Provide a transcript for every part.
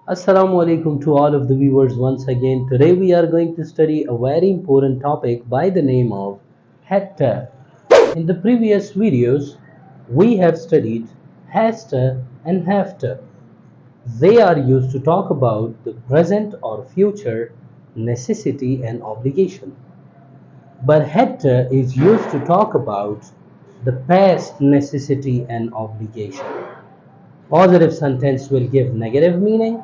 Assalamu alaikum to all of the viewers once again. Today we are going to study a very important topic by the name of hatta. In the previous videos, we have studied hasta and hafta. They are used to talk about the present or future necessity and obligation. But hatta is used to talk about the past necessity and obligation. Positive sentence will give negative meaning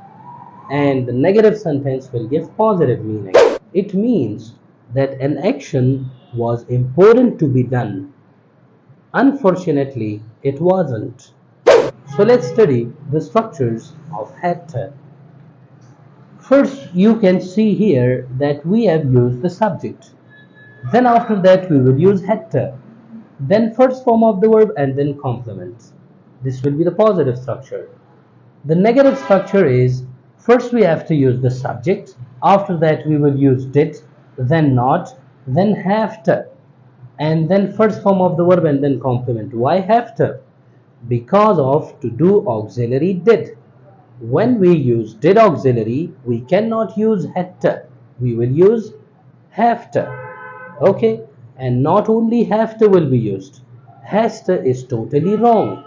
and the negative sentence will give positive meaning. It means that an action was important to be done. Unfortunately, it wasn't. So let's study the structures of hatta. First, you can see here that we have used the subject. Then after that, we will use hatta. Then first form of the verb and then complement. This will be the positive structure. The negative structure is first we have to use the subject, after that we will use did, then not, then have to, and then first form of the verb and then complement. Why have to? Because of to do auxiliary did. When we use did auxiliary, we cannot use had to. We will use have to. Okay? And not only have to will be used. Has to is totally wrong.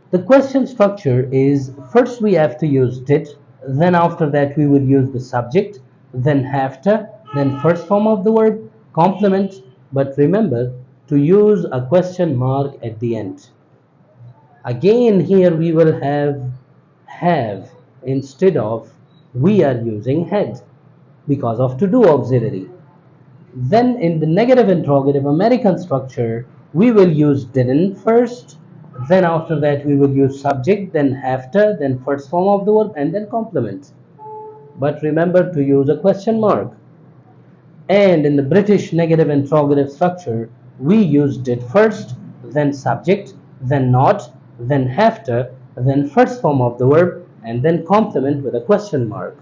The question structure is first we have to use did, then after that we will use the subject, then have to, then first form of the verb, complement, but remember to use a question mark at the end. Again here we will have instead of we are using had because of to do auxiliary. Then in the negative interrogative American structure, we will use didn't first, then after that we will use subject, then have to, then first form of the verb, and then complement. But remember to use a question mark. And in the British negative interrogative structure, we use did first, then subject, then not, then have to, then first form of the verb, and then complement with a question mark.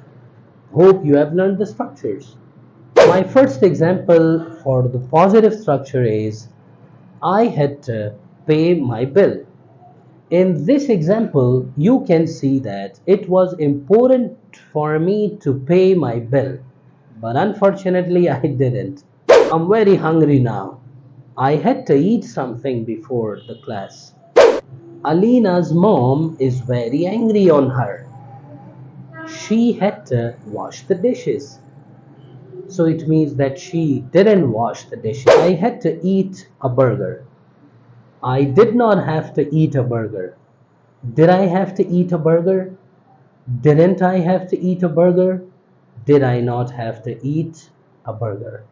Hope you have learned the structures. My first example for the positive structure is I had to pay my bill. In this example, you can see that it was important for me to pay my bill, but unfortunately I didn't. I'm very hungry now. I had to eat something before the class. Alina's mom is very angry on her. She had to wash the dishes. So it means that she didn't wash the dishes. I had to eat a burger. I did not have to eat a burger. Did I have to eat a burger? Didn't I have to eat a burger? Did I not have to eat a burger?